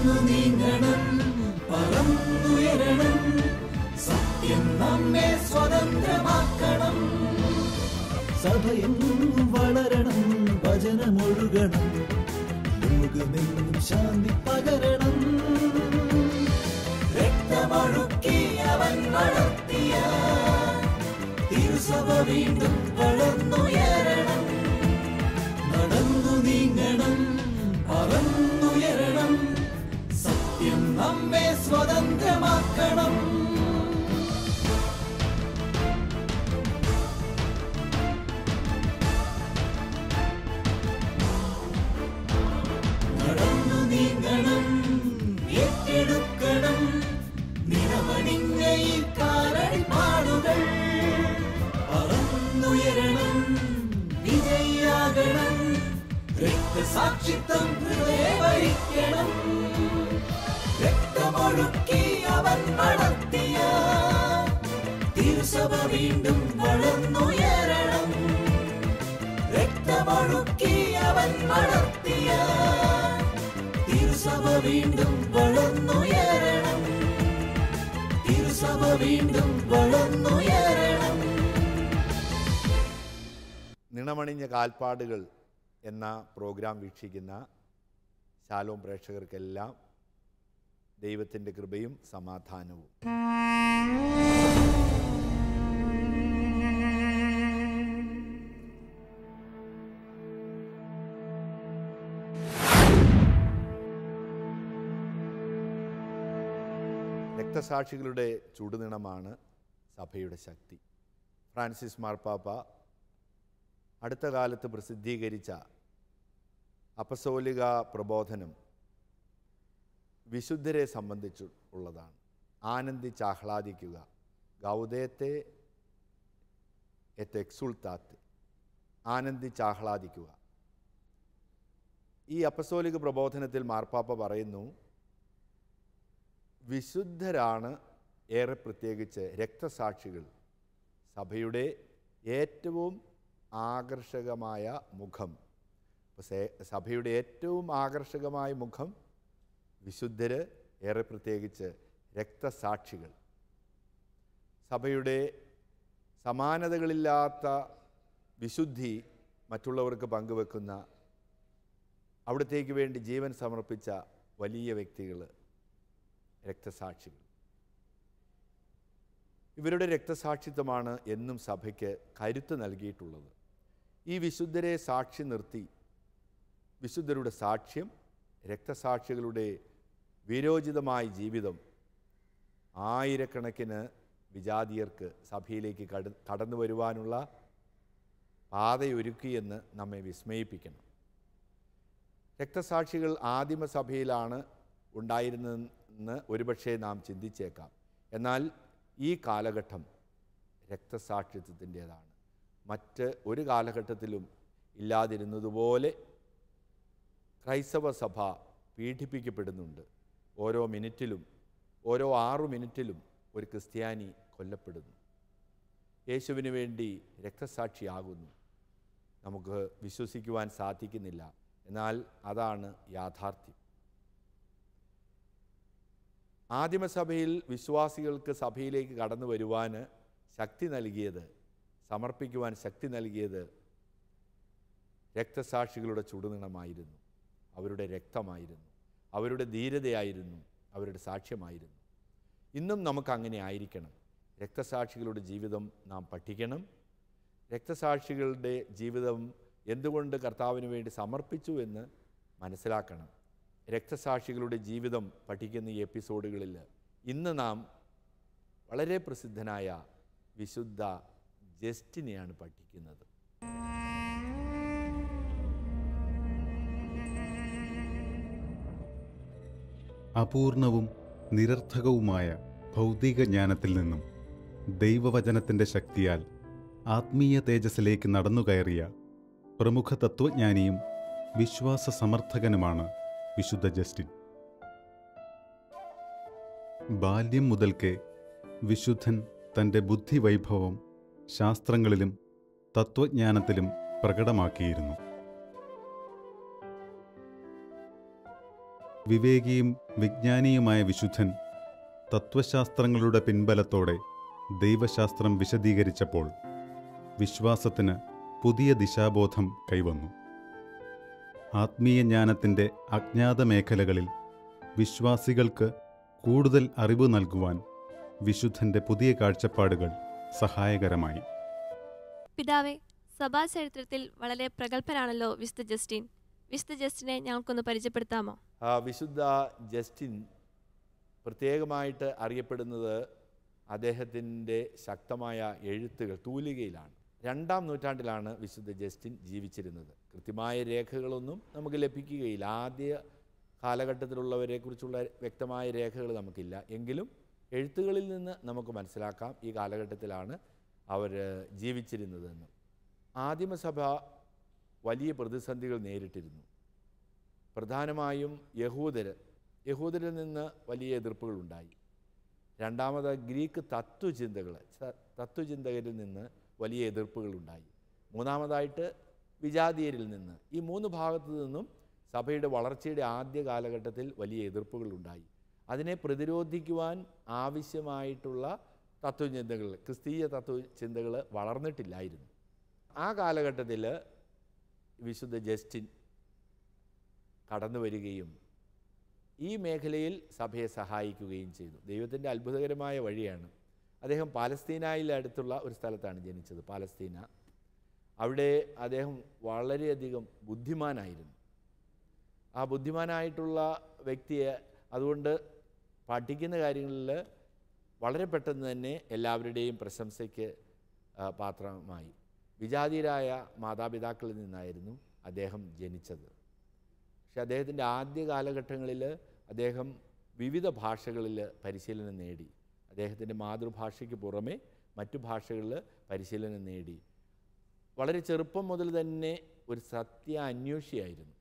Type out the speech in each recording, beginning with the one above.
നടന്നു നീങ്ങണം, പറന്നുയരണം, സത്യം നമ്മെ സ്വതന്ത്രമാക്കണം. സഭയെങ്ങും വളരണം, വചനമൊഴുകണം, ലോകമെങ്ങും ശാന്തി പകരണം. രക്തമൊഴുക്കി അവൻ വളർത്തിയ തിരുസഭ വീണ്ടും വളർന്നുയരണം. നടന്നു നീങ്ങണം, പറന്നുയരണം, സത്യം നമ്മെ സ്വതന്ത്രമാക്കണം. നടന്നു നീങ്ങണം, ഏറ്റെടുക്കണം നിറമണിഞ്ഞ ഈ കാലടിപ്പാടുകൾ. പറന്നുയരണം, വിജയിയാകണം, രക്തസാക്ഷിത്വം ഹൃദയവഹിക്കണം. രക്തമൊഴുക്കി അവൻ വളർത്തിയ തിരുസഭ വീണ്ടും വളർന്നുയരണം. രക്തമൊഴുക്കി അവൻ വളർത്തിയ തിരുസഭ വീണ്ടും വളർന്നുയരണം. തിരുസഭ വീണ്ടും വളർന്നുയരണം. നിണമണിഞ്ഞ കാൽപ്പാടുകൾ എന്ന പ്രോഗ്രാം വീക്ഷിക്കുന്ന ശാലോം പ്രേക്ഷകർക്കെല്ലാം ദൈവത്തിൻ്റെ കൃപയും സമാധാനവും. രക്തസാക്ഷികളുടെ ചുടുനിണമാണ് സഭയുടെ ശക്തി. ഫ്രാൻസിസ് മാർപ്പാപ്പ അടുത്ത കാലത്ത് പ്രസിദ്ധീകരിച്ച അപ്പസ്തോലിക പ്രബോധനം വിശുദ്ധരെ സംബന്ധിച്ചുള്ളതാണ്. ആനന്ദിച്ചാഹ്ലാദിക്കുക, ഗൗദേത്തെ എത്ത് എക്സുൾത്താത്തെ, ആനന്ദിച്ചാഹ്ലാദിക്കുക. ഈ അപ്പസ്തോലിക പ്രബോധനത്തിൽ മാർപ്പാപ്പ പറയുന്നു, വിശുദ്ധരാണ് ഏറെ പ്രത്യേകിച്ച് രക്തസാക്ഷികൾ സഭയുടെ ഏറ്റവും ആകർഷകമായ മുഖം. സഭയുടെ ഏറ്റവും ആകർഷകമായ മുഖം വിശുദ്ധര്, ഏറെ പ്രത്യേകിച്ച് രക്തസാക്ഷികൾ. സഭയുടെ സമാനതകളില്ലാത്ത വിശുദ്ധി മറ്റുള്ളവർക്ക് പങ്കുവെക്കുന്ന, അവിടത്തേക്ക് വേണ്ടി ജീവൻ സമർപ്പിച്ച വലിയ വ്യക്തികൾ രക്തസാക്ഷികൾ. ഇവരുടെ രക്തസാക്ഷിത്വമാണ് എന്നും സഭയ്ക്ക് കരുത്ത് നൽകിയിട്ടുള്ളത്. ഈ വിശുദ്ധരെ സാക്ഷി നിർത്തി, വിശുദ്ധരുടെ സാക്ഷ്യം, രക്തസാക്ഷികളുടെ വീരോചിതമായ ജീവിതം ആയിരക്കണക്കിന് വിജാതീയർക്ക് സഭയിലേക്ക് കടന്നു വരുവാനുള്ള പാതയൊരുക്കിയെന്ന് നമ്മെ വിസ്മയിപ്പിക്കണം. രക്തസാക്ഷികൾ ആദിമസഭയിലാണ് ഉണ്ടായിരുന്നതെന്ന് ഒരുപക്ഷെ നാം ചിന്തിച്ചേക്കാം. എന്നാൽ ഈ കാലഘട്ടം രക്തസാക്ഷിത്വത്തിൻ്റേതാണ്. മറ്റ് ഒരു കാലഘട്ടത്തിലും ഇല്ലാതിരുന്നതുപോലെ ക്രൈസ്തവ സഭ പീഡിപ്പിക്കപ്പെടുന്നുണ്ട്. ഓരോ മിനിറ്റിലും, ഓരോ 6 മിനിറ്റിലും ഒരു ക്രിസ്ത്യാനി കൊല്ലപ്പെടുന്നു. യേശുവിന് വേണ്ടി രക്തസാക്ഷിയാകുന്നു. നമുക്ക് വിശ്വസിക്കുവാൻ സാധിക്കുന്നില്ല, എന്നാൽ അതാണ് യാഥാർത്ഥ്യം. ആദിമസഭയിൽ വിശ്വാസികൾക്ക് സഭയിലേക്ക് കടന്നു വരുവാൻ ശക്തി നൽകിയത്, സമർപ്പിക്കുവാൻ ശക്തി നൽകിയത് രക്തസാക്ഷികളുടെ ചുടുനിണമായിരുന്നു, അവരുടെ രക്തമായിരുന്നു, അവരുടെ ധീരതയായിരുന്നു, അവരുടെ സാക്ഷ്യമായിരുന്നു. ഇന്നും നമുക്കങ്ങനെ ആയിരിക്കണം. രക്തസാക്ഷികളുടെ ജീവിതം നാം പഠിക്കണം. രക്തസാക്ഷികളുടെ ജീവിതം എന്തുകൊണ്ട് കർത്താവിന് വേണ്ടി സമർപ്പിച്ചു എന്ന് മനസ്സിലാക്കണം. രക്തസാക്ഷികളുടെ ജീവിതം പഠിക്കുന്ന ഈ എപ്പിസോഡുകളിൽ ഇന്ന് നാം വളരെ പ്രസിദ്ധനായ വിശുദ്ധ ജസ്റ്റിനെയാണ് പഠിക്കുന്നത്. അപൂർണവും നിരർത്ഥകവുമായ ഭൗതിക ജ്ഞാനത്തിൽ നിന്നും ദൈവവചനത്തിൻ്റെ ശക്തിയാൽ ആത്മീയ തേജസ്സിലേക്ക് നടന്നുകയറിയ പ്രമുഖ തത്വജ്ഞാനിയും വിശ്വാസ സമർത്ഥകനുമാണ് വിശുദ്ധ ജസ്റ്റിൻ. ബാല്യം മുതൽക്കേ വിശുദ്ധൻ തൻ്റെ ബുദ്ധിവൈഭവം ശാസ്ത്രങ്ങളിലും തത്വജ്ഞാനത്തിലും പ്രകടമാക്കിയിരുന്നു. വിവേകിയും വിജ്ഞാനിയുമായ വിശുദ്ധൻ തത്വശാസ്ത്രങ്ങളുടെ പിൻബലത്തോടെ ദൈവശാസ്ത്രം വിശദീകരിച്ചപ്പോൾ വിശ്വാസത്തിന് പുതിയ ദിശാബോധം കൈവന്നു. ആത്മീയ ജ്ഞാനത്തിൻ്റെ അജ്ഞാത മേഖലകളിൽ വിശ്വാസികൾക്ക് കൂടുതൽ അറിവ് നൽകുവാൻ വിശുദ്ധൻ്റെ പുതിയ കാഴ്ചപ്പാടുകൾ സഹായകരമായി. പിതാവേ, സഭാചരിത്രത്തിൽ വളരെ പ്രഗത്ഭനാണല്ലോ വിശുദ്ധ ജസ്റ്റിൻ. വിശുദ്ധ ജസ്റ്റിനെ ഞങ്ങൾക്കൊന്ന് പരിചയപ്പെടുത്താമോ? വിശുദ്ധ ജസ്റ്റിൻ പ്രത്യേകമായിട്ട് അറിയപ്പെടുന്നത് അദ്ദേഹത്തിൻ്റെ ശക്തമായ എഴുത്തുകൾ തൂലികയിലാണ്. 2-ാം നൂറ്റാണ്ടിലാണ് വിശുദ്ധ ജസ്റ്റിൻ ജീവിച്ചിരുന്നത്. കൃത്യമായ രേഖകളൊന്നും നമുക്ക് ലഭിക്കുകയില്ല. ആദ്യ കാലഘട്ടത്തിലുള്ളവരെക്കുറിച്ചുള്ള വ്യക്തമായ രേഖകൾ നമുക്കില്ല. എങ്കിലും എഴുത്തുകളിൽ നിന്ന് നമുക്ക് മനസ്സിലാക്കാം ഈ കാലഘട്ടത്തിലാണ് അവർ ജീവിച്ചിരുന്നതെന്ന്. ആദിമസഭ വലിയ പ്രതിസന്ധികൾ നേരിട്ടിരുന്നു. പ്രധാനമായും യഹൂദരിൽ നിന്ന് വലിയ എതിർപ്പുകളുണ്ടായി. രണ്ടാമത് ഗ്രീക്ക് തത്വചിന്തകരിൽ നിന്ന് വലിയ എതിർപ്പുകളുണ്ടായി. മൂന്നാമതായിട്ട് വിജാതീയരിൽ നിന്ന്. ഈ 3 ഭാഗത്തു നിന്നും സഭയുടെ വളർച്ചയുടെ ആദ്യ കാലഘട്ടത്തിൽ വലിയ എതിർപ്പുകളുണ്ടായി. അതിനെ പ്രതിരോധിക്കുവാൻ ആവശ്യമായിട്ടുള്ള തത്വചിന്തകൾ, ക്രിസ്തീയ തത്വചിന്തകൾ വളർന്നിട്ടില്ലായിരുന്നു. ആ കാലഘട്ടത്തിൽ വിശുദ്ധ ജസ്റ്റിൻ കടന്നു വരികയും ഈ മേഖലയിൽ സഭയെ സഹായിക്കുകയും ചെയ്തു. ദൈവത്തിൻ്റെ അത്ഭുതകരമായ വഴിയാണ്. അദ്ദേഹം പാലസ്തീനയിൽ അടുത്തുള്ള ഒരു സ്ഥലത്താണ് ജനിച്ചത്, പാലസ്തീന. അവിടെ അദ്ദേഹം വളരെയധികം ബുദ്ധിമാനായിരുന്നു. ആ ബുദ്ധിമാനായിട്ടുള്ള വ്യക്തിയെ അതുകൊണ്ട് പഠിക്കുന്ന കാര്യങ്ങളിൽ വളരെ പെട്ടെന്ന് തന്നെ എല്ലാവരുടെയും പ്രശംസയ്ക്ക് പാത്രമായി. വിജാതീയരായ മാതാപിതാക്കളിൽ നിന്നായിരുന്നു അദ്ദേഹം ജനിച്ചത്. പക്ഷെ അദ്ദേഹത്തിൻ്റെ ആദ്യ കാലഘട്ടങ്ങളിൽ അദ്ദേഹം വിവിധ ഭാഷകളിൽ പരിശീലനം നേടി. അദ്ദേഹത്തിൻ്റെ മാതൃഭാഷയ്ക്ക് പുറമെ മറ്റു ഭാഷകളിൽ പരിശീലനം നേടി. വളരെ ചെറുപ്പം മുതൽ തന്നെ ഒരു സത്യ അന്വേഷിയായിരുന്നു.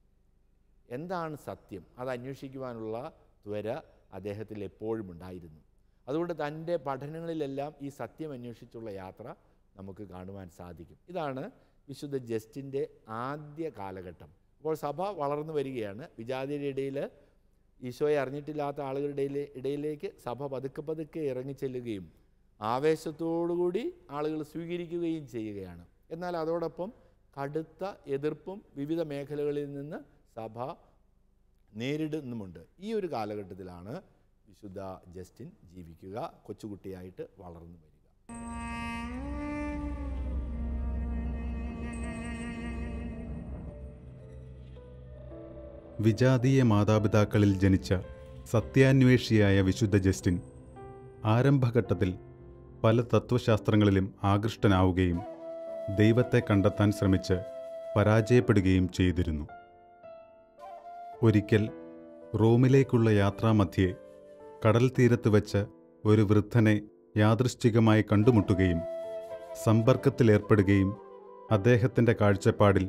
എന്താണ് സത്യം, അത് അന്വേഷിക്കുവാനുള്ള ത്വര അദ്ദേഹത്തിൽ എപ്പോഴും ഉണ്ടായിരുന്നു. അതുകൊണ്ട് തൻ്റെ പഠനങ്ങളിലെല്ലാം ഈ സത്യം അന്വേഷിച്ചുള്ള യാത്ര നമുക്ക് കാണുവാൻ സാധിക്കും. ഇതാണ് വിശുദ്ധ ജസ്റ്റിൻ്റെ ആദ്യ കാലഘട്ടം. അപ്പോൾ സഭ വളർന്നു വരികയാണ്. വിജാതിയുടെ ഇടയിൽ ഈശോയെ അറിഞ്ഞിട്ടില്ലാത്ത ആളുകളുടെ ഇടയിലേക്ക് സഭ പതുക്കെ ഇറങ്ങിച്ചെല്ലുകയും ആവേശത്തോടുകൂടി ആളുകൾ സ്വീകരിക്കുകയും ചെയ്യുകയാണ്. എന്നാൽ അതോടൊപ്പം കടുത്ത എതിർപ്പും വിവിധ മേഖലകളിൽ നിന്ന് സഭ നേരിടുന്നുമുണ്ട്. ഈ ഒരു കാലഘട്ടത്തിലാണ് വിശുദ്ധ ജസ്റ്റിൻ ജീവിക്കുക, കൊച്ചുകുട്ടിയായിട്ട് വളർന്നു വരിക. വിജാതീയ മാതാപിതാക്കളിൽ ജനിച്ച സത്യാന്വേഷിയായ വിശുദ്ധ ജസ്റ്റിൻ ആരംഭഘട്ടത്തിൽ പല തത്വശാസ്ത്രങ്ങളിലും ആകൃഷ്ടനാവുകയും ദൈവത്തെ കണ്ടെത്താൻ ശ്രമിച്ച് പരാജയപ്പെടുകയും ചെയ്തിരുന്നു. ഒരിക്കൽ റോമിലേക്കുള്ള യാത്രാമധ്യേ കടൽ തീരത്ത് വെച്ച് ഒരു വൃദ്ധനെ യാദൃശ്ചികമായി കണ്ടുമുട്ടുകയും സമ്പർക്കത്തിലേർപ്പെടുകയും അദ്ദേഹത്തിൻ്റെ കാഴ്ചപ്പാടിൽ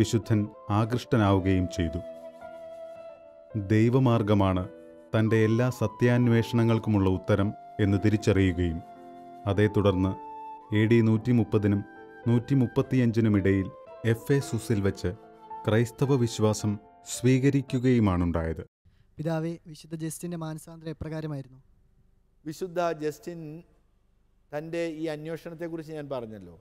വിശുദ്ധൻ ആകൃഷ്ടനാവുകയും ചെയ്തു. ദൈവമാർഗമാണ് തൻ്റെ എല്ലാ സത്യാന്വേഷണങ്ങൾക്കുമുള്ള ഉത്തരം എന്ന് തിരിച്ചറിയുകയും അതേ തുടർന്ന് AD 130 135 ഇടയിൽ എഫേസുസിൽ വെച്ച് ക്രൈസ്തവ വിശ്വാസം സ്വീകരിക്കുകയുമാണുണ്ടായത്. പിതാവേ, വിശുദ്ധ ജസ്റ്റിൻ്റെ മാനസാന്തരം എപ്രകാരമായിരുന്നു? വിശുദ്ധ ജസ്റ്റിൻ തൻ്റെ ഈ അന്വേഷണത്തെക്കുറിച്ച് ഞാൻ പറഞ്ഞല്ലോ.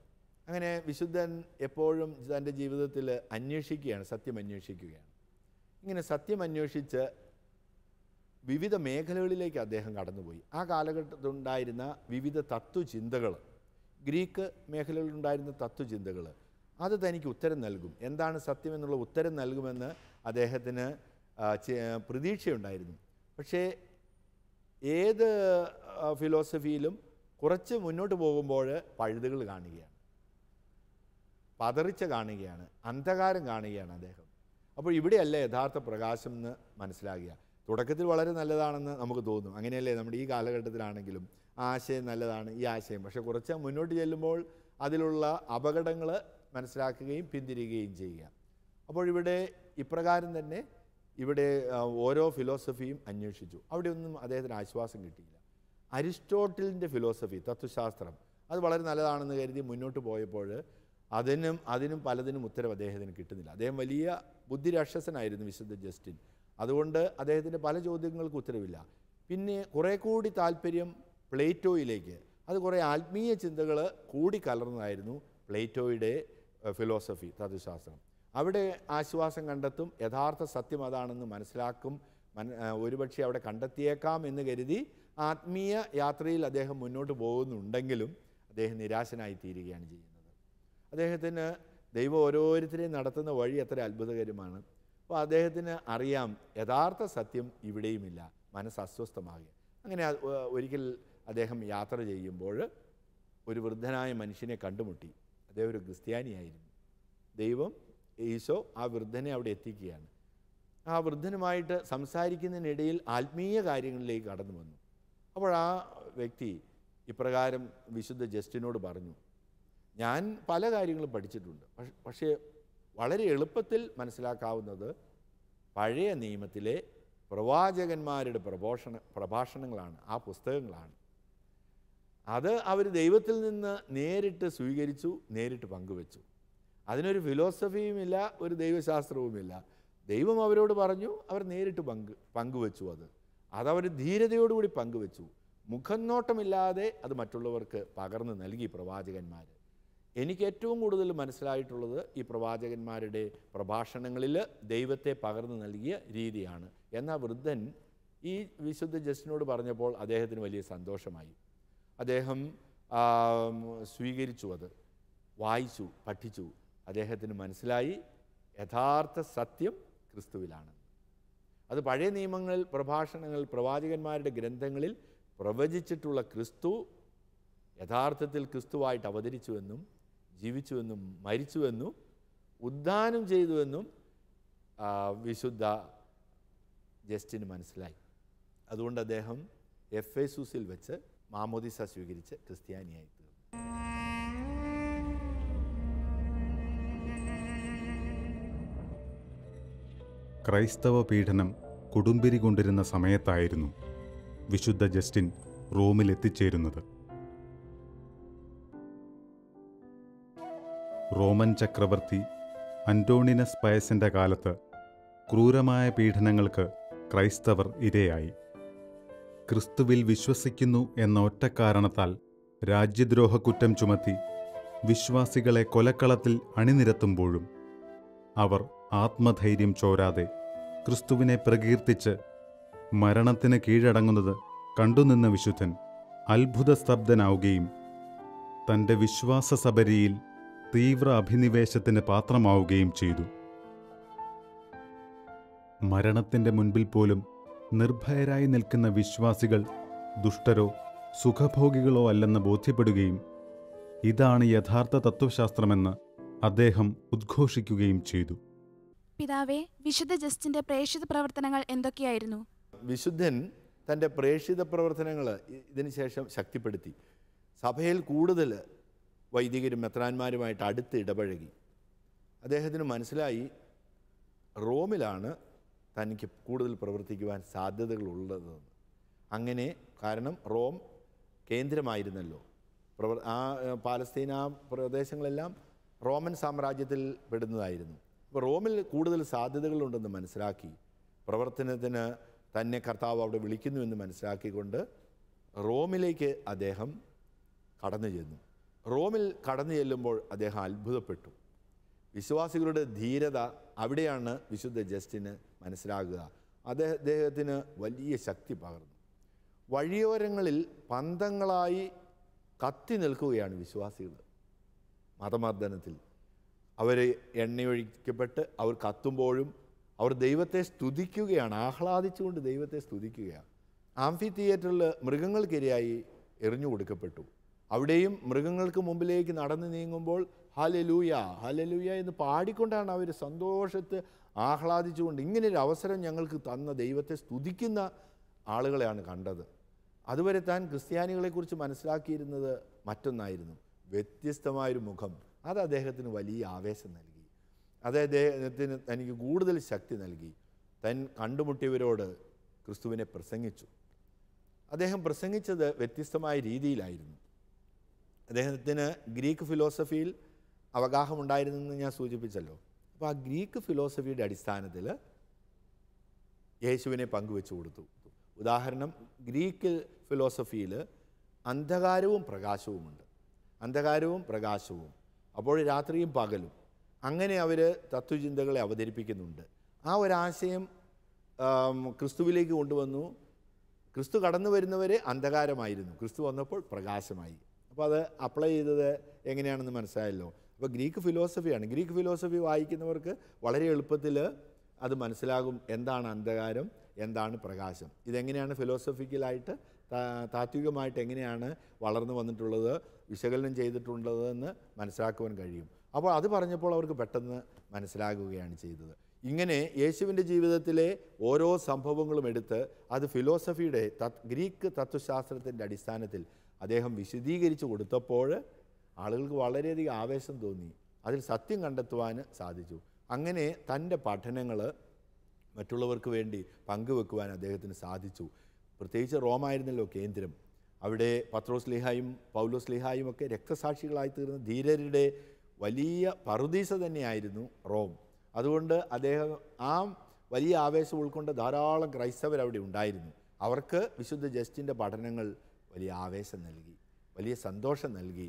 അങ്ങനെ വിശുദ്ധൻ എപ്പോഴും തൻ്റെ ജീവിതത്തിൽ അന്വേഷിക്കുകയാണ്, സത്യം അന്വേഷിക്കുകയാണ്. ഇങ്ങനെ സത്യം അന്വേഷിച്ച് വിവിധ മേഖലകളിലേക്ക് അദ്ദേഹം കടന്നുപോയി. ആ കാലഘട്ടത്തിലുണ്ടായിരുന്ന വിവിധ തത്വചിന്തകൾ, ഗ്രീക്ക് മേഖലകളിലുണ്ടായിരുന്ന തത്വചിന്തകൾ, അത് തനിക്ക് ഉത്തരം നൽകും. എന്താണ് സത്യം എന്നുള്ള ഉത്തരം നൽകുമെന്ന് അദ്ദേഹത്തിന് പ്രതീക്ഷയുണ്ടായിരുന്നു. പക്ഷേ ഏത് ഫിലോസഫിയിലും കുറച്ച് മുന്നോട്ട് പോകുമ്പോൾ പഴുതുകൾ കാണുകയാണ്, പതറിച്ച കാണുകയാണ്, അന്ധകാരം കാണുകയാണ് അദ്ദേഹം. അപ്പോൾ ഇവിടെയല്ല യഥാർത്ഥ പ്രകാശം എന്ന് മനസ്സിലാകുക. തുടക്കത്തിൽ വളരെ നല്ലതാണെന്ന് നമുക്ക് തോന്നും. അങ്ങനെയല്ലേ നമ്മുടെ ഈ കാലഘട്ടത്തിലാണെങ്കിലും ആശയം നല്ലതാണ്, ഈ ആശയം. പക്ഷേ കുറച്ച് മുന്നോട്ട് ചെല്ലുമ്പോൾ അതിലുള്ള അപകടങ്ങൾ മനസ്സിലാക്കുകയും പിന്തിരിയുകയും ചെയ്യുക. അപ്പോൾ ഇവിടെ ഇപ്രകാരം തന്നെ ഇവിടെ ഓരോ ഫിലോസഫിയും അന്വേഷിച്ചു. അവിടെയൊന്നും അദ്ദേഹത്തിന് ആശ്വാസം കിട്ടിയില്ല. അരിസ്റ്റോട്ടിലിൻ്റെ ഫിലോസഫി, തത്വശാസ്ത്രം, അത് വളരെ നല്ലതാണെന്ന് കരുതി മുന്നോട്ട് പോയപ്പോൾ അതിനും പലതിനും ഉത്തരം അദ്ദേഹത്തിന് കിട്ടുന്നില്ല. അദ്ദേഹം വലിയ ബുദ്ധിരാക്ഷസനായിരുന്നു വിശുദ്ധ ജസ്റ്റിൻ. അതുകൊണ്ട് അദ്ദേഹത്തിൻ്റെ പല ചോദ്യങ്ങൾക്ക് ഉത്തരവില്ല. പിന്നെ കുറേ കൂടി താല്പര്യം പ്ലേറ്റോയിലേക്ക്, അത് കുറേ ആത്മീയ ചിന്തകൾ കൂടി കലർന്നതായിരുന്നു പ്ലേറ്റോയുടെ ഫിലോസഫി, തത്വശാസ്ത്രം. അവിടെ ആശ്വാസം കണ്ടെത്തും, യഥാർത്ഥ സത്യം അതാണെന്ന് മനസ്സിലാക്കും, ഒരുപക്ഷെ അവിടെ കണ്ടെത്തിയേക്കാം എന്ന് കരുതി ആത്മീയ യാത്രയിൽ അദ്ദേഹം മുന്നോട്ട് പോകുന്നുണ്ടെങ്കിലും അദ്ദേഹം നിരാശനായി തീരുകയാണ് ചെയ്യുന്നത്. അദ്ദേഹത്തിന് ദൈവം ഓരോരുത്തരെയും നടത്തുന്ന വഴി എത്ര അത്ഭുതകരമാണ്. അപ്പോൾ അദ്ദേഹത്തിന് അറിയാം യഥാർത്ഥ സത്യം ഇവിടെയുമില്ല, മനസ്സ് അസ്വസ്ഥമാകുക. അങ്ങനെ ഒരിക്കൽ അദ്ദേഹം യാത്ര ചെയ്യുമ്പോൾ ഒരു വൃദ്ധനായ മനുഷ്യനെ കണ്ടുമുട്ടി. അദ്ദേഹം ഒരു ക്രിസ്ത്യാനിയായിരുന്നു. ദൈവം, ഈശോ ആ വൃദ്ധനെ അവിടെ എത്തിക്കുകയാണ്. ആ വൃദ്ധനുമായിട്ട് സംസാരിക്കുന്നതിനിടയിൽ ആത്മീയ കാര്യങ്ങളിലേക്ക് കടന്നു വന്നു. അപ്പോൾ ആ വ്യക്തി ഇപ്രകാരം വിശുദ്ധ ജസ്റ്റിനോട് പറഞ്ഞു, ഞാൻ പല കാര്യങ്ങളും പഠിച്ചിട്ടുണ്ട്, പക്ഷേ വളരെ എളുപ്പത്തിൽ മനസ്സിലാക്കാവുന്നത് പഴയ നിയമത്തിലെ പ്രവാചകന്മാരുടെ പ്രഭാഷണങ്ങളാണ്, ആ പുസ്തകങ്ങളാണ്. അത് അവർ ദൈവത്തിൽ നിന്ന് നേരിട്ട് സ്വീകരിച്ചു, നേരിട്ട് പങ്കുവെച്ചു. അതിനൊരു ഫിലോസഫിയുമില്ല, ഒരു ദൈവശാസ്ത്രവുമില്ല. ദൈവം അവരോട് പറഞ്ഞു, അവർ നേരിട്ട് പങ്കുവെച്ചു. അതവർ ധീരതയോടുകൂടി പങ്കുവെച്ചു. മുഖം നോട്ടമില്ലാതെ അത് മറ്റുള്ളവർക്ക് പകർന്നു നൽകി പ്രവാചകന്മാർ. എനിക്ക് ഏറ്റവും കൂടുതൽ മനസ്സിലായിട്ടുള്ളത് ഈ പ്രവാചകന്മാരുടെ പ്രഭാഷണങ്ങളിൽ ദൈവത്തെ പകർന്നു നൽകിയ രീതിയാണ്. എന്നാൽ വൃദ്ധൻ ഈ വിശുദ്ധ ജസ്റ്റിനോട് പറഞ്ഞപ്പോൾ അദ്ദേഹത്തിന് വലിയ സന്തോഷമായി. അദ്ദേഹം സ്വീകരിച്ചു, അത് വായിച്ചു, പഠിച്ചു. അദ്ദേഹത്തിന് മനസ്സിലായി യഥാർത്ഥ സത്യം ക്രിസ്തുവിലാണ്. അത് പഴയ നിയമങ്ങൾ, പ്രഭാഷണങ്ങൾ, പ്രവാചകന്മാരുടെ ഗ്രന്ഥങ്ങളിൽ പ്രവചിച്ചിട്ടുള്ള ക്രിസ്തു യഥാർത്ഥത്തിൽ ക്രിസ്തുവായിട്ട് അവതരിച്ചുവെന്നും ജീവിച്ചുവെന്നും മരിച്ചുവെന്നും ഉദ്ധാനം ചെയ്തുവെന്നും വിശുദ്ധ ജസ്റ്റിന് മനസ്സിലായി. അതുകൊണ്ട് അദ്ദേഹം എഫേസൂസിൽ വെച്ച് മാമോദിസ സ്വീകരിച്ച് ക്രിസ്ത്യാനിയായി തീർന്നു. ക്രൈസ്തവ പീഡനം കൊടുമ്പിരി കൊണ്ടിരുന്ന സമയത്തായിരുന്നു വിശുദ്ധ ജസ്റ്റിൻ റോമിൽ എത്തിച്ചേരുന്നത്. റോമൻ ചക്രവർത്തി അന്റോണിനസ് പയസിൻ്റെ കാലത്ത് ക്രൂരമായ പീഡനങ്ങൾക്ക് ക്രൈസ്തവർ ഇരയായി. ക്രിസ്തുവിൽ വിശ്വസിക്കുന്നു എന്ന ഒറ്റക്കാരണത്താൽ രാജ്യദ്രോഹക്കുറ്റം ചുമത്തി വിശ്വാസികളെ കൊലക്കളത്തിൽ അണിനിരത്തുമ്പോഴും അവർ ആത്മധൈര്യം ചോരാതെ ക്രിസ്തുവിനെ പ്രകീർത്തിച്ച് മരണത്തിന് കീഴടങ്ങുന്നത് കണ്ടുനിന്ന വിശുദ്ധൻ അത്ഭുതസ്തബ്ധനാവുകയും തൻ്റെ വിശ്വാസസബരിയിൽ തീവ്ര അഭിനിവേശത്തിന് പാത്രമാവുകയും ചെയ്തു. മരണത്തിൻ്റെ മുൻപിൽ പോലും നിർഭയരായി നിൽക്കുന്ന വിശ്വാസികൾ ദുഷ്ടരോ സുഖഭോഗികളോ അല്ലെന്ന് ബോധ്യപ്പെടുകയും ഇതാണ് യഥാർത്ഥ തത്വശാസ്ത്രമെന്ന് അദ്ദേഹം ഉദ്ഘോഷിക്കുകയും ചെയ്തു. പിതാവേ, വിശുദ്ധ ജസ്റ്റിന്റെ പ്രേക്ഷിത പ്രവർത്തനങ്ങൾ എന്തൊക്കെയായിരുന്നു? വിശുദ്ധൻ തൻ്റെ പ്രേക്ഷിത പ്രവർത്തനങ്ങൾ ഇതിനു ശേഷം ശക്തിപ്പെടുത്തി. സഭയിൽ കൂടുതൽ വൈദികരും മെത്രാന്മാരുമായിട്ട് അടുത്ത് ഇടപഴകി. അദ്ദേഹത്തിന് മനസ്സിലായി റോമിലാണ് തനിക്ക് കൂടുതൽ പ്രവർത്തിക്കുവാൻ സാധ്യതകളുള്ളതെന്ന്. അങ്ങനെ, കാരണം റോം കേന്ദ്രമായിരുന്നല്ലോ. പാലസ്തീന പ്രദേശങ്ങളെല്ലാം റോമൻ സാമ്രാജ്യത്തിൽ പെടുന്നതായിരുന്നു. അപ്പോൾ റോമിൽ കൂടുതൽ സാധ്യതകളുണ്ടെന്ന് മനസ്സിലാക്കി പ്രവർത്തനത്തിന് തന്നെ കർത്താവ് അവിടെ വിളിക്കുന്നുവെന്ന് മനസ്സിലാക്കിക്കൊണ്ട് റോമിലേക്ക് അദ്ദേഹം കടന്നു ചെന്നു. റോമിൽ കടന്നു ചെല്ലുമ്പോൾ അദ്ദേഹം അത്ഭുതപ്പെട്ടു. വിശ്വാസികളുടെ ധീരത അവിടെയാണ് വിശുദ്ധ ജസ്റ്റിന് മനസ്സിലാകുക. അദ്ദേഹത്തിന് വലിയ ശക്തി പകർന്നു. വഴിയോരങ്ങളിൽ പന്തങ്ങളായി കത്തി നിൽക്കുകയാണ് വിശ്വാസികൾ. മതമർദ്ദനത്തിൽ അവർ എണ്ണയൊഴിക്കപ്പെട്ട് അവർ കത്തുമ്പോഴും അവർ ദൈവത്തെ സ്തുതിക്കുകയാണ്, ആഹ്ലാദിച്ചുകൊണ്ട് ദൈവത്തെ സ്തുതിക്കുകയാണ്. ആംഫി തിയേറ്ററിൽ മൃഗങ്ങൾക്കിരയായി എറിഞ്ഞു കൊടുക്കപ്പെട്ടു. അവിടെയും മൃഗങ്ങൾക്ക് മുമ്പിലേക്ക് നടന്നു നീങ്ങുമ്പോൾ ഹല്ലേലൂയ ഹല്ലേലൂയ എന്ന് പാടിക്കൊണ്ടാണ് അവർ സന്തോഷത്തെ ആഹ്ലാദിച്ചുകൊണ്ട് ഇങ്ങനൊരു അവസരം ഞങ്ങൾക്ക് തന്ന ദൈവത്തെ സ്തുതിക്കുന്ന ആളുകളെയാണ് കണ്ടത്. അതുവരെ താൻ ക്രിസ്ത്യാനികളെക്കുറിച്ച് മനസ്സിലാക്കിയിരുന്നത് മറ്റൊന്നായിരുന്നു. വ്യത്യസ്തമായൊരു മുഖം, അത് അദ്ദേഹത്തിന് വലിയ ആവേശം നൽകി. അത് അദ്ദേഹത്തിന് തനിക്ക് കൂടുതൽ ശക്തി നൽകി. താൻ കണ്ടുമുട്ടിയവരോട് ക്രിസ്തുവിനെ പ്രസംഗിച്ചു. അദ്ദേഹം പ്രസംഗിച്ചത് വ്യത്യസ്തമായ രീതിയിലായിരുന്നു. അദ്ദേഹത്തിന് ഗ്രീക്ക് ഫിലോസഫിയിൽ അവഗാഹമുണ്ടായിരുന്നെന്ന് ഞാൻ സൂചിപ്പിച്ചല്ലോ. അപ്പോൾ ആ ഗ്രീക്ക് ഫിലോസഫിയുടെ അടിസ്ഥാനത്തിൽ യേശുവിനെ പങ്കുവെച്ചു കൊടുത്തു. ഉദാഹരണം, ഗ്രീക്ക് ഫിലോസഫിയിൽ അന്ധകാരവും പ്രകാശവുമുണ്ട്. അന്ധകാരവും പ്രകാശവും, അപ്പോൾ രാത്രിയും പകലും, അങ്ങനെ അവർ തത്വചിന്തകളെ അവതരിപ്പിക്കുന്നുണ്ട്. ആ ഒരാശയം ക്രിസ്തുവിലേക്ക് കൊണ്ടുവന്നു. ക്രിസ്തു കടന്നു വരുന്നവരെ അന്ധകാരമായിരുന്നു, ക്രിസ്തു വന്നപ്പോൾ പ്രകാശമായി. അപ്പോൾ അത് അപ്ലൈ ചെയ്തത് എങ്ങനെയാണെന്ന് മനസ്സിലായല്ലോ. അപ്പോൾ ഗ്രീക്ക് ഫിലോസഫിയാണ്. ഗ്രീക്ക് ഫിലോസഫി വായിക്കുന്നവർക്ക് വളരെ എളുപ്പത്തിൽ അത് മനസ്സിലാകും, എന്താണ് അന്ധകാരം, എന്താണ് പ്രകാശം. ഇതെങ്ങനെയാണ് ഫിലോസഫിക്കലായിട്ട് താത്വികമായിട്ട് എങ്ങനെയാണ് വളർന്നു വന്നിട്ടുള്ളത്, വിശകലനം ചെയ്തിട്ടുള്ളതെന്ന് മനസ്സിലാക്കുവാൻ കഴിയും. അപ്പോൾ അത് പറഞ്ഞപ്പോൾ അവർക്ക് പെട്ടെന്ന് മനസ്സിലാകുകയാണ് ചെയ്തത്. ഇങ്ങനെ യേശുവിൻ്റെ ജീവിതത്തിലെ ഓരോ സംഭവങ്ങളും എടുത്ത് അത് ഫിലോസഫിയുടെ ഗ്രീക്ക് തത്വശാസ്ത്രത്തിൻ്റെ അടിസ്ഥാനത്തിൽ അദ്ദേഹം വിശദീകരിച്ച് കൊടുത്തപ്പോൾ ആളുകൾക്ക് വളരെയധികം ആവേശം തോന്നി, അതിൽ സത്യം കണ്ടെത്തുവാൻ സാധിച്ചു. അങ്ങനെ തൻ്റെ പഠനങ്ങൾ മറ്റുള്ളവർക്ക് വേണ്ടി പങ്കുവെക്കുവാൻ അദ്ദേഹത്തിന് സാധിച്ചു. പ്രത്യേകിച്ച് റോമായിരുന്നല്ലോ കേന്ദ്രം. അവിടെ പത്രോസ് ലീഹായും പൗലോസ് ലീഹായും ഒക്കെ രക്തസാക്ഷികളായി തീർന്ന ധീരരുടെ വലിയ പറുദീസ തന്നെയായിരുന്നു റോം. അതുകൊണ്ട് അദ്ദേഹം ആ വലിയ ആവേശം ഉൾക്കൊണ്ട് ധാരാളം ക്രൈസ്തവരവിടെ ഉണ്ടായിരുന്നു. അവർക്ക് വിശുദ്ധ ജസ്റ്റിൻ്റെ പഠനങ്ങൾ വലിയ ആവേശം നൽകി, വലിയ സന്തോഷം നൽകി.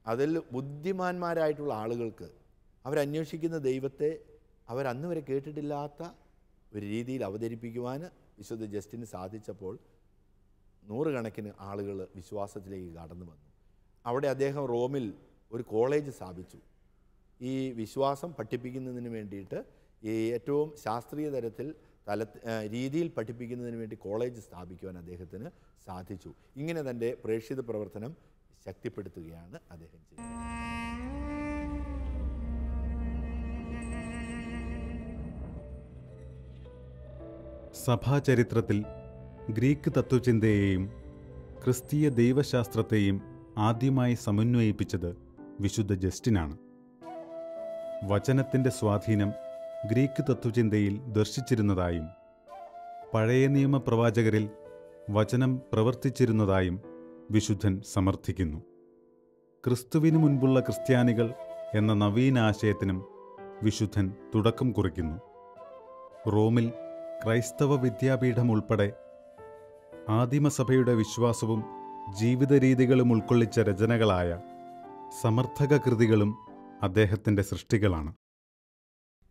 അതിൽ ബുദ്ധിമാന്മാരായിട്ടുള്ള ആളുകൾക്ക് അവരന്വേഷിക്കുന്ന ദൈവത്തെ അവരന്ന് വരെ കേട്ടിട്ടില്ലാത്ത ഒരു രീതിയിൽ അവതരിപ്പിക്കുവാൻ വിശുദ്ധ ജസ്റ്റിന് സാധിച്ചപ്പോൾ നൂറുകണക്കിന് ആളുകൾ വിശ്വാസത്തിലേക്ക് കടന്നു വന്നു. അവിടെ അദ്ദേഹം റോമിൽ ഒരു കോളേജ് സ്ഥാപിച്ചു. ഈ വിശ്വാസം പഠിപ്പിക്കുന്നതിന് വേണ്ടിയിട്ട്, ഈ ഏറ്റവും ശാസ്ത്രീയ തരത്തിൽ രീതിയിൽ പഠിപ്പിക്കുന്നതിന് വേണ്ടി കോളേജ് സ്ഥാപിക്കുവാൻ അദ്ദേഹത്തിന് സാധിച്ചു. ഇങ്ങനെ തൻ്റെ പ്രേക്ഷിത പ്രവർത്തനം ശക്തിപ്പെടുത്തുകയാണ് അദ്ദേഹം ചെയ്തത്. സഭാചരിത്രത്തിൽ ഗ്രീക്ക് തത്വചിന്തയെയും ക്രിസ്തീയ ദൈവശാസ്ത്രത്തെയും ആദ്യമായി സമന്വയിപ്പിച്ചത് വിശുദ്ധ ജസ്റ്റിനാണ്. വചനത്തിൻ്റെ സ്വാധീനം ഗ്രീക്ക് തത്വചിന്തയിൽ ദർശിച്ചിരുന്നതായും പഴയ നിയമ പ്രവാചകരിൽ വചനം പ്രവർത്തിച്ചിരുന്നതായും വിശുദ്ധൻ സമർത്ഥിക്കുന്നു. ക്രിസ്തുവിനു മുൻപുള്ള ക്രിസ്ത്യാനികൾ എന്ന നവീനാശയത്തിനും വിശുദ്ധൻ തുടക്കം കുറിക്കുന്നു. റോമിൽ ക്രൈസ്തവ വിദ്യാപീഠം ഉൾപ്പെടെ ആദിമസഭയുടെ വിശ്വാസവും ജീവിത രീതികളും ഉൾക്കൊള്ളിച്ച രചനകളായ സമർത്ഥക കൃതികളും അദ്ദേഹത്തിൻ്റെ സൃഷ്ടികളാണ്.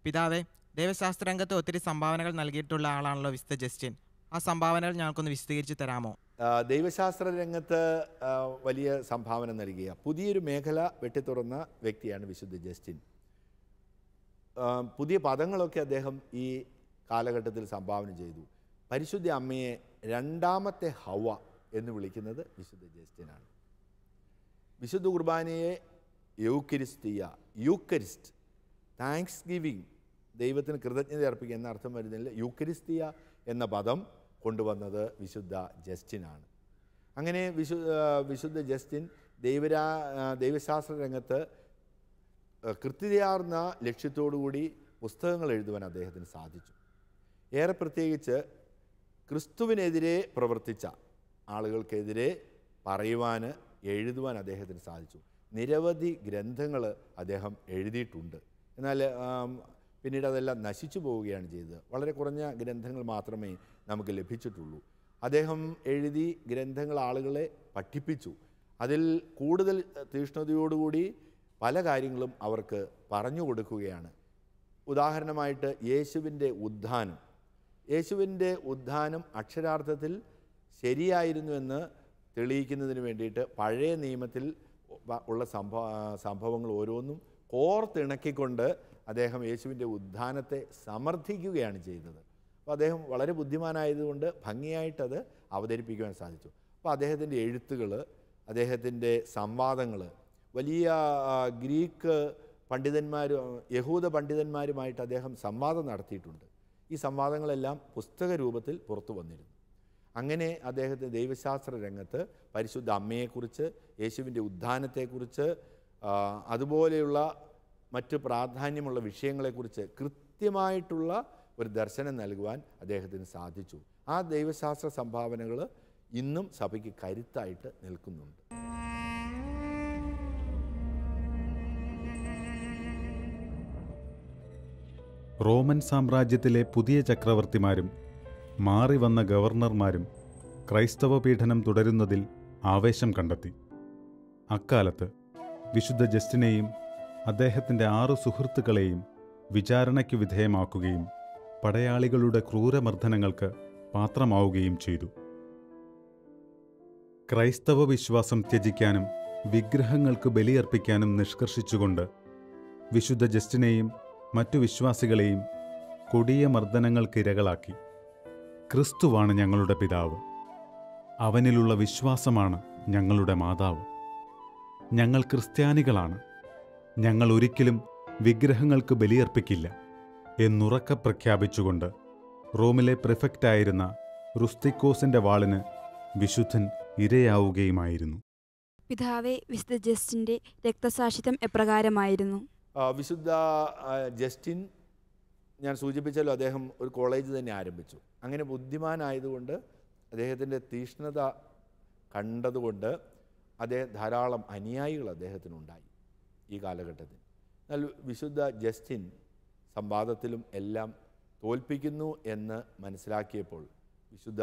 പിതാവേ, ദൈവശാസ്ത്ര രംഗത്ത് ഒത്തിരി സംഭാവനകൾ നൽകിയിട്ടുള്ള ആളാണല്ലോ വിശുദ്ധ ജസ്റ്റിൻ. ആ സംഭാവനകൾ ഞങ്ങൾക്കൊന്ന് വിശദീകരിച്ച് തരാമോ? ദൈവശാസ്ത്ര രംഗത്ത് വലിയ സംഭാവന നൽകിയ പുതിയൊരു മേഖല വെട്ടിത്തുറന്ന വ്യക്തിയാണ് വിശുദ്ധ ജസ്റ്റിൻ. പുതിയ പദങ്ങളൊക്കെ അദ്ദേഹം ഈ കാലഘട്ടത്തിൽ സംഭാവന ചെയ്തു. പരിശുദ്ധ അമ്മയെ രണ്ടാമത്തെ ഹവ്വ എന്ന് വിളിക്കുന്നത് വിശുദ്ധ ജസ്റ്റിനാണ്. വിശുദ്ധ കുർബാനയെ യൂക്കരിസ്റ്റ്, താങ്ക്സ് ഗിവിങ്, ദൈവത്തിന് കൃതജ്ഞത അർപ്പിക്കുക എന്ന അർത്ഥം വരുന്നില്ല. യൂക്കരിസ്തിയ എന്ന പദം കൊണ്ടുവന്നത് വിശുദ്ധ ജസ്റ്റിനാണ്. അങ്ങനെ വിശുദ്ധ ജസ്റ്റിൻ ദൈവശാസ്ത്ര രംഗത്ത് കൃത്യതയാർന്ന ലക്ഷ്യത്തോടുകൂടി പുസ്തകങ്ങൾ എഴുതുവാൻ അദ്ദേഹത്തിന് സാധിച്ചു. ഏറെ പ്രത്യേകിച്ച് ക്രിസ്തുവിനെതിരെ പ്രവർത്തിച്ച ആളുകൾക്കെതിരെ പറയുവാൻ, എഴുതുവാൻ അദ്ദേഹത്തിന് സാധിച്ചു. നിരവധി ഗ്രന്ഥങ്ങൾ അദ്ദേഹം എഴുതിയിട്ടുണ്ട്. എന്നാൽ പിന്നീട് അതെല്ലാം നശിച്ചു പോവുകയാണ് ചെയ്തത്. വളരെ കുറഞ്ഞ ഗ്രന്ഥങ്ങൾ മാത്രമേ നമുക്ക് ലഭിച്ചിട്ടുള്ളൂ. അദ്ദേഹം എഴുതി ഗ്രന്ഥങ്ങൾ ആളുകളെ പഠിപ്പിച്ചു. അതിൽ കൂടുതൽ തീഷ്ണതയോടുകൂടി പല കാര്യങ്ങളും അവർക്ക് പറഞ്ഞു കൊടുക്കുകയാണ്. ഉദാഹരണമായിട്ട് യേശുവിൻ്റെ ഉദ്ധാനം അക്ഷരാർത്ഥത്തിൽ ശരിയായിരുന്നുവെന്ന് തെളിയിക്കുന്നതിന് വേണ്ടിയിട്ട് പഴയ നിയമത്തിൽ ഉള്ള സംഭവങ്ങൾ ഓരോന്നും കോർത്തിണക്കിക്കൊണ്ട് അദ്ദേഹം യേശുവിൻ്റെ ഉദ്ധാനത്തെ സമർത്ഥിക്കുകയാണ് ചെയ്തത്. അപ്പോൾ അദ്ദേഹം വളരെ ബുദ്ധിമാനായതുകൊണ്ട് ഭംഗിയായിട്ടത് അവതരിപ്പിക്കുവാൻ സാധിച്ചു. അപ്പോൾ അദ്ദേഹത്തിൻ്റെ എഴുത്തുകൾ, അദ്ദേഹത്തിൻ്റെ സംവാദങ്ങൾ വലിയ ഗ്രീക്ക് യഹൂദ പണ്ഡിതന്മാരുമായിട്ട് അദ്ദേഹം സംവാദം നടത്തിയിട്ടുണ്ട്. ഈ സംവാദങ്ങളെല്ലാം പുസ്തക രൂപത്തിൽ പുറത്തു വന്നിരുന്നു. അങ്ങനെ അദ്ദേഹത്തെ ദൈവശാസ്ത്ര രംഗത്ത് പരിശുദ്ധ അമ്മയെക്കുറിച്ച്, യേശുവിൻ്റെ ഉദ്ധാനത്തെക്കുറിച്ച്, അതുപോലെയുള്ള മറ്റ് പ്രാധാന്യമുള്ള വിഷയങ്ങളെക്കുറിച്ച് കൃത്യമായിട്ടുള്ള ഒരു ദർശനം നൽകുവാൻ അദ്ദേഹത്തിന് സാധിച്ചു. ആ ദൈവശാസ്ത്ര സംഭാവനകൾ ഇന്നും സഭയ്ക്ക് കരുത്തായിട്ട് നിൽക്കുന്നുണ്ട്. റോമൻ സാമ്രാജ്യത്തിലെ പുതിയ ചക്രവർത്തിമാരും മാറി വന്ന ഗവർണർമാരും ക്രൈസ്തവ പീഡനം തുടരുന്നതിൽ ആവേശം കണ്ടെത്തി. അക്കാലത്ത് വിശുദ്ധ ജസ്റ്റിനെയും അദ്ദേഹത്തിൻ്റെ 6 സുഹൃത്തുക്കളെയും വിചാരണയ്ക്ക് വിധേയമാക്കുകയും പടയാളികളുടെ ക്രൂരമർദ്ദനങ്ങൾക്ക് പാത്രമാവുകയും ചെയ്തു. ക്രൈസ്തവ വിശ്വാസം ത്യജിക്കാനും വിഗ്രഹങ്ങൾക്ക് ബലിയർപ്പിക്കാനും നിഷ്കർഷിച്ചുകൊണ്ട് വിശുദ്ധ ജസ്റ്റിനെയും മറ്റു വിശ്വാസികളെയും കൊടിയ മർദ്ദനങ്ങൾക്കിരകളാക്കി. ക്രിസ്തുവാണ് ഞങ്ങളുടെ പിതാവ്, അവനിലുള്ള വിശ്വാസമാണ് ഞങ്ങളുടെ മാതാവ്. ഞങ്ങൾ ക്രിസ്ത്യാനികളാണ്, ഞങ്ങൾ ഒരിക്കലും വിഗ്രഹങ്ങൾക്ക് ബലിയർപ്പിക്കില്ല എന്നുറക്കെ പ്രഖ്യാപിച്ചുകൊണ്ട് റോമിലെ പ്രിഫെക്റ്റായിരുന്ന റുസ്തിക്കോസിൻ്റെ വാളിന് വിശുദ്ധൻ ഇരയാവുകയുമായിരുന്നു. പിതാവേ, വിശുദ്ധ ജസ്റ്റിൻ്റെ രക്തസാക്ഷിത്വം എപ്രകാരമായിരുന്നു? വിശുദ്ധ ജസ്റ്റിൻ, ഞാൻ സൂചിപ്പിച്ചല്ലോ, അദ്ദേഹം ഒരു കോളേജ് തന്നെ ആരംഭിച്ചു. അങ്ങനെ ബുദ്ധിമാനായതുകൊണ്ട് അദ്ദേഹത്തിൻ്റെ തീക്ഷ്ണത കണ്ടതുകൊണ്ട് ധാരാളം അനുയായികൾ അദ്ദേഹത്തിനുണ്ടായി ഈ കാലഘട്ടത്തിൽ. എന്നാൽ വിശുദ്ധ ജസ്റ്റിൻ സംവാദത്തിലും എല്ലാം തോൽപ്പിക്കുന്നു എന്ന് മനസ്സിലാക്കിയപ്പോൾ വിശുദ്ധ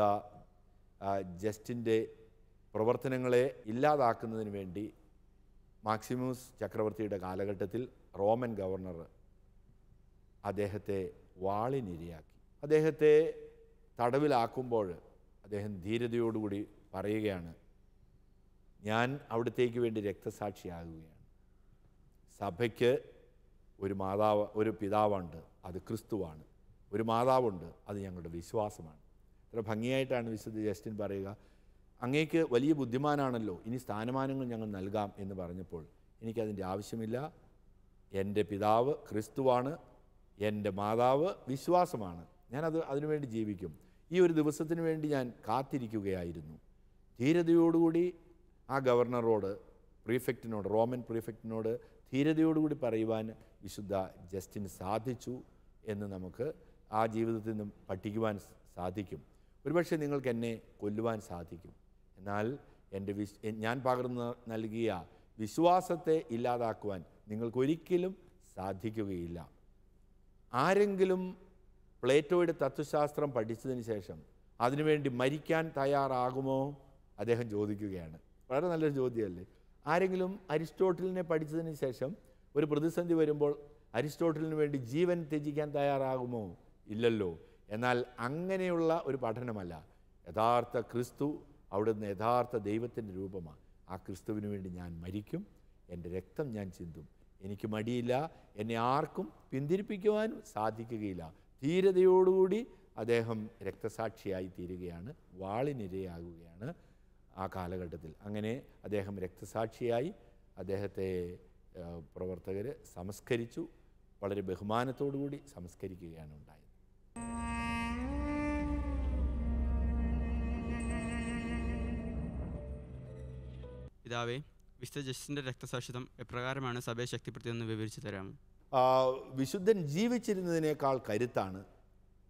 ജസ്റ്റിൻ്റെ പ്രവർത്തനങ്ങളെ ഇല്ലാതാക്കുന്നതിന് വേണ്ടി മാക്സിമസ് ചക്രവർത്തിയുടെ കാലഘട്ടത്തിൽ റോമൻ ഗവർണർ അദ്ദേഹത്തെ വാളിനിരയാക്കി. അദ്ദേഹത്തെ തടവിലാക്കുമ്പോൾ അദ്ദേഹം ധീരതയോടുകൂടി പറയുകയാണ്, ഞാൻ അവിടത്തേക്ക് വേണ്ടി രക്തസാക്ഷിയാകുകയാണ്. സഭയ്ക്ക് ഒരു പിതാവുണ്ട്, അത് ക്രിസ്തുവാണ്. ഒരു മാതാവുണ്ട്, അത് ഞങ്ങളുടെ വിശ്വാസമാണ്. ഇത്ര ഭംഗിയായിട്ടാണ് വിശുദ്ധ ജസ്റ്റിൻ പറയുക. അങ്ങേക്ക് വലിയ ബുദ്ധിമാനാണല്ലോ, ഇനി സ്ഥാനമാനങ്ങൾ ഞങ്ങൾ നൽകാം എന്ന് പറഞ്ഞപ്പോൾ എനിക്കതിൻ്റെ ആവശ്യമില്ല. എൻ്റെ പിതാവ് ക്രിസ്തുവാണ്, എൻ്റെ മാതാവ് വിശ്വാസമാണ്. അതിനുവേണ്ടി ജീവിക്കും. ഈ ഒരു ദിവസത്തിന് വേണ്ടി ഞാൻ കാത്തിരിക്കുകയായിരുന്നു. ധീരതയോടുകൂടി ആ ഗവർണറോട്, പ്രീഫെക്റ്റിനോട്, റോമൻ പ്രീഫെക്റ്റിനോട് ധീരതയോടുകൂടി പറയുവാൻ വിശുദ്ധ ജസ്റ്റിന് സാധിച്ചു എന്ന് നമുക്ക് ആ ജീവിതത്തിൽ നിന്നും പഠിക്കുവാൻ സാധിക്കും. ഒരുപക്ഷെ നിങ്ങൾക്ക് എന്നെ കൊല്ലുവാൻ സാധിക്കും, എന്നാൽ ഞാൻ പകർന്നു നൽകിയ വിശ്വാസത്തെ ഇല്ലാതാക്കുവാൻ നിങ്ങൾക്കൊരിക്കലും സാധിക്കുകയില്ല. ആരെങ്കിലും പ്ലേറ്റോയുടെ തത്വശാസ്ത്രം പഠിച്ചതിന് ശേഷം അതിനുവേണ്ടി മരിക്കാൻ തയ്യാറാകുമോ? അദ്ദേഹം ചോദിക്കുകയാണ്. വളരെ നല്ലൊരു ചോദ്യമല്ലേ? ആരെങ്കിലും അരിസ്റ്റോട്ടിലിനെ പഠിച്ചതിന് ശേഷം ഒരു പ്രതിസന്ധി വരുമ്പോൾ അരിസ്റ്റോട്ടിലിന് വേണ്ടി ജീവൻ ത്യജിക്കാൻ തയ്യാറാകുമോ? ഇല്ലല്ലോ. എന്നാൽ അങ്ങനെയുള്ള ഒരു പഠനമല്ല. യഥാർത്ഥ ക്രിസ്തു, അവിടുന്ന് യഥാർത്ഥ ദൈവത്തിൻ്റെ രൂപമാണ്. ആ ക്രിസ്തുവിന് വേണ്ടി ഞാൻ മരിക്കും, എൻ്റെ രക്തം ഞാൻ ചിന്തും. എനിക്ക് മടിയില്ല, എന്നെ ആർക്കും പിന്തിരിപ്പിക്കുവാനും സാധിക്കുകയില്ല. ധീരതയോടുകൂടി അദ്ദേഹം രക്തസാക്ഷിയായി തീരുകയാണ്, വാളിനിരയാകുകയാണ് ആ കാലഘട്ടത്തിൽ. അങ്ങനെ അദ്ദേഹം രക്തസാക്ഷിയായി. അദ്ദേഹത്തെ പ്രവർത്തകർ സംസ്കരിച്ചു, വളരെ ബഹുമാനത്തോടുകൂടി സംസ്കരിക്കുകയാണ് ഉണ്ടായത്. പിതാവേ, വിശുദ്ധ ജസ്റ്റിൻ്റെ രക്തസാക്ഷിത്വം എപ്രകാരമാണ് സഭയെ ശക്തിപ്പെടുത്തിയെന്ന് വിവരിച്ചു തരാമോ? വിശുദ്ധൻ ജീവിച്ചിരുന്നതിനേക്കാൾ കരുത്താണ്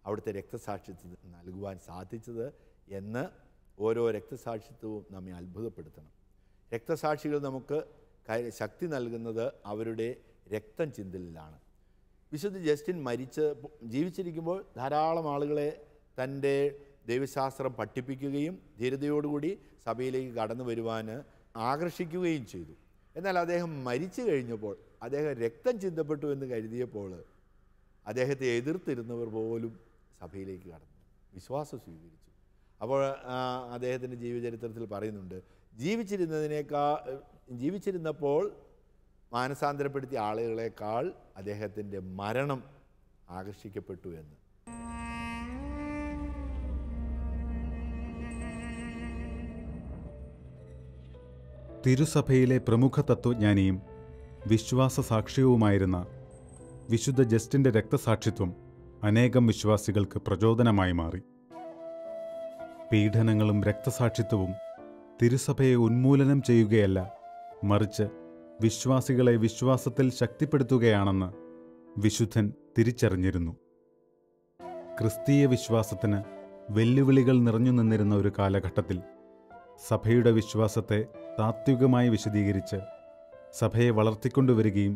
അവിടുത്തെ രക്തസാക്ഷിത്വം നൽകുവാൻ സാധിച്ചത് എന്ന് ഓരോ രക്തസാക്ഷിത്വവും നമ്മെ അത്ഭുതപ്പെടുത്തണം. രക്തസാക്ഷികൾ നമുക്ക് ശക്തി നൽകുന്നത് അവരുടെ രക്തം ചിന്തലിലാണ്. വിശുദ്ധ ജസ്റ്റിൻ ജീവിച്ചിരിക്കുമ്പോൾ ധാരാളം ആളുകളെ തൻ്റെ ദൈവശാസ്ത്രം പഠിപ്പിക്കുകയും ധീരതയോടുകൂടി സഭയിലേക്ക് കടന്നു വരുവാൻ ആകർഷിക്കുകയും ചെയ്തു. എന്നാൽ അദ്ദേഹം മരിച്ചു കഴിഞ്ഞപ്പോൾ, അദ്ദേഹം രക്തം ചിന്തപ്പെട്ടു എന്ന് കരുതിയപ്പോൾ അദ്ദേഹത്തെ എതിർത്തിരുന്നവർ പോലും സഭയിലേക്ക് കടന്നു, വിശ്വാസം സ്വീകരിച്ചു. അപ്പോൾ അദ്ദേഹത്തിൻ്റെ ജീവചരിത്രത്തിൽ പറയുന്നുണ്ട്, ജീവിച്ചിരുന്നപ്പോൾ മാനസാന്തരപ്പെടുത്തിയ ആളുകളെക്കാൾ അദ്ദേഹത്തിൻ്റെ മരണം ആകർഷിക്കപ്പെട്ടു എന്ന്. തിരുസഭയിലെ പ്രമുഖ തത്വജ്ഞാനിയും വിശ്വാസ സാക്ഷ്യവുമായിരുന്ന വിശുദ്ധ ജസ്റ്റിൻ്റെ രക്തസാക്ഷിത്വം അനേകം വിശ്വാസികൾക്ക് പ്രചോദനമായി മാറി. പീഡനങ്ങളും രക്തസാക്ഷിത്വവും തിരുസഭയെ ഉന്മൂലനം ചെയ്യുകയല്ല, മറിച്ച് വിശ്വാസികളെ വിശ്വാസത്തിൽ ശക്തിപ്പെടുത്തുകയാണെന്ന് വിശുദ്ധൻ തിരിച്ചറിഞ്ഞിരുന്നു. ക്രിസ്തീയ വിശ്വാസത്തിന് വെല്ലുവിളികൾ നിറഞ്ഞു നിന്നിരുന്ന ഒരു കാലഘട്ടത്തിൽ സഭയുടെ വിശ്വാസത്തെ താത്വികമായി വിശദീകരിച്ച് സഭയെ വളർത്തിക്കൊണ്ടുവരികയും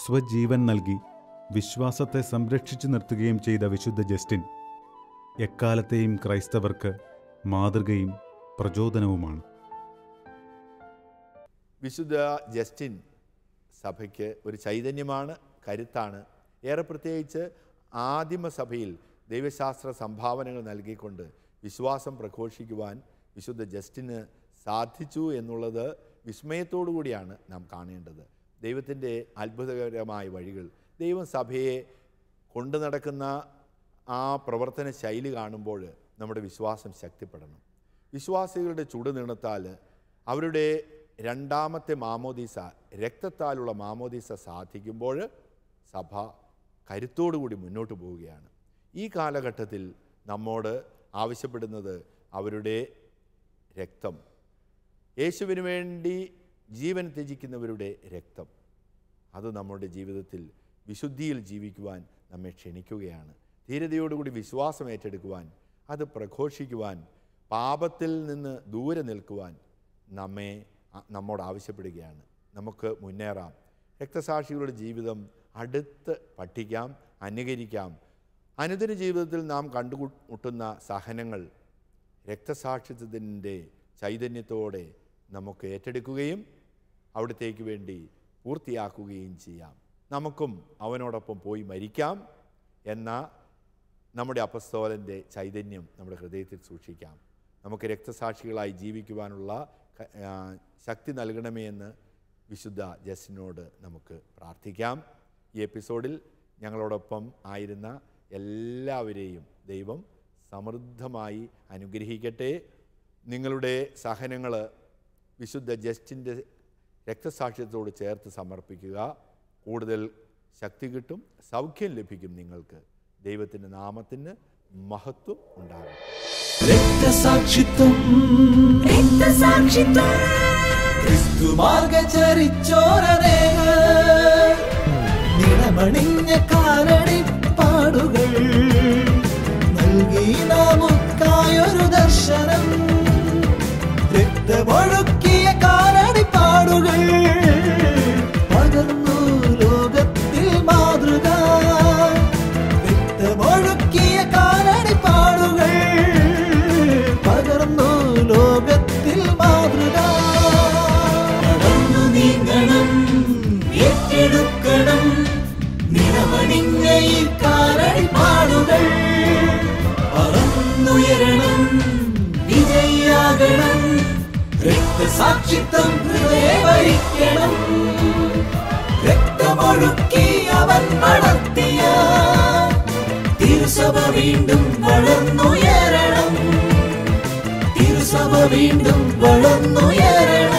സ്വജീവൻ നൽകി വിശ്വാസത്തെ സംരക്ഷിച്ചു നിർത്തുകയും ചെയ്ത വിശുദ്ധ ജസ്റ്റിൻ എക്കാലത്തെയും ക്രൈസ്തവർക്ക് മാതൃകയും പ്രചോദനവുമാണ്. വിശുദ്ധ ജസ്റ്റിൻ സഭയ്ക്ക് ഒരു ചൈതന്യമാണ്, കരുത്താണ്. ഏറെ പ്രത്യേകിച്ച് ആദിമസഭയിൽ ദൈവശാസ്ത്ര സംഭാവനകൾ നൽകിക്കൊണ്ട് വിശ്വാസം പ്രഘോഷിക്കുവാൻ വിശുദ്ധ ജസ്റ്റിന് സാധിച്ചു എന്നുള്ളത് വിസ്മയത്തോടു കൂടിയാണ് നാം കാണേണ്ടത്. ദൈവത്തിൻ്റെ അത്ഭുതകരമായ വഴികൾ, ദൈവം സഭയെ കൊണ്ടു നടക്കുന്ന ആ പ്രവർത്തന ശൈലി കാണുമ്പോൾ നമ്മുടെ വിശ്വാസം ശക്തിപ്പെടണം. വിശ്വാസികളുടെ ചുടുനീണത്താൽ അവരുടെ രണ്ടാമത്തെ മാമോദീസ, രക്തത്താലുള്ള മാമോദീസ സാധിക്കുമ്പോൾ സഭ കരുത്തോടുകൂടി മുന്നോട്ട് പോവുകയാണ്. ഈ കാലഘട്ടത്തിൽ നമ്മോട് ആവശ്യപ്പെടുന്നത് അവരുടെ രക്തം, യേശുവിന് വേണ്ടി ജീവൻ ത്യജിക്കുന്നവരുടെ രക്തം, അത് നമ്മുടെ ജീവിതത്തിൽ വിശുദ്ധിയിൽ ജീവിക്കുവാൻ നമ്മെ ക്ഷണിക്കുകയാണ്. ധീരതയോടുകൂടി വിശ്വാസം ഏറ്റെടുക്കുവാൻ, അത് പ്രഘോഷിക്കുവാൻ, പാപത്തിൽ നിന്ന് ദൂരെ നിൽക്കുവാൻ നമ്മോട് ആവശ്യപ്പെടുകയാണ്. നമുക്ക് മുന്നേറാം. രക്തസാക്ഷികളുടെ ജീവിതം അടുത്ത് പഠിക്കാം, അനുകരിക്കാം. അനുദിന ജീവിതത്തിൽ നാം കണ്ടുമുട്ടുന്ന സഹനങ്ങൾ രക്തസാക്ഷിത്വത്തിൻ്റെ ചൈതന്യത്തോടെ നമുക്ക് ഏറ്റെടുക്കുകയും അവിടത്തേക്ക് വേണ്ടി പൂർത്തിയാക്കുകയും ചെയ്യാം. നമുക്കും അവനോടൊപ്പം പോയി മരിക്കാം എന്ന നമ്മുടെ അപ്പസ്തോലൻ്റെ ചൈതന്യം നമ്മുടെ ഹൃദയത്തിൽ സൂക്ഷിക്കാം. നമുക്ക് രക്തസാക്ഷികളായി ജീവിക്കുവാനുള്ള ശക്തി നൽകണമേ എന്ന് വിശുദ്ധ ജസ്റ്റിനോട് നമുക്ക് പ്രാർത്ഥിക്കാം. ഈ എപ്പിസോഡിൽ ഞങ്ങളോടൊപ്പം ആയിരുന്ന എല്ലാവരെയും ദൈവം സമൃദ്ധമായി അനുഗ്രഹിക്കട്ടെ. നിങ്ങളുടെ സഹനങ്ങൾ വിശുദ്ധ ജസ്റ്റിൻ്റെ രക്തസാക്ഷ്യത്തോട് ചേർത്ത് സമർപ്പിക്കുക. കൂടുതൽ ശക്തി കിട്ടും, സൗഖ്യം ലഭിക്കും. നിങ്ങൾക്ക് ദൈവത്തിൻ്റെ നാമത്തിന് മഹത്വം ഉണ്ടാകും. രക്തസാക്ഷിത്വം ക്രിസ്തുമാർഗ ചരിച്ചോരനേക നിണമണിഞ്ഞ കാലടി പാടുകൾ നൽകി നമുക്കായൊരു ദർശനം. രക്തമൊഴുക്കിയ കാലടി പാടുകൾ പകർന്നു ലോകത്തിൽ മാതൃക. രക്തമൊഴുക്കിയ കാലടി പാടുകൾ പകർന്നു ലോകത്തിൽ മാതൃക. നടന്നു നീങ്ങണം, ഏറ്റെടുക്കണം നിറമണിഞ്ഞ ഈ കാലടി പാടുകൾ. പറന്നുയരണം, വിജയിയാകണം, രക്തസാക്ഷിത്വം ഹൃദയവരിക്കണം. രക്തമൊഴുക്കി അവൻ വളർത്തിയ തിരുസഭ വീണ്ടും വളർന്നുയരണം. തിരുസഭ വീണ്ടും വളർന്നുയരണം.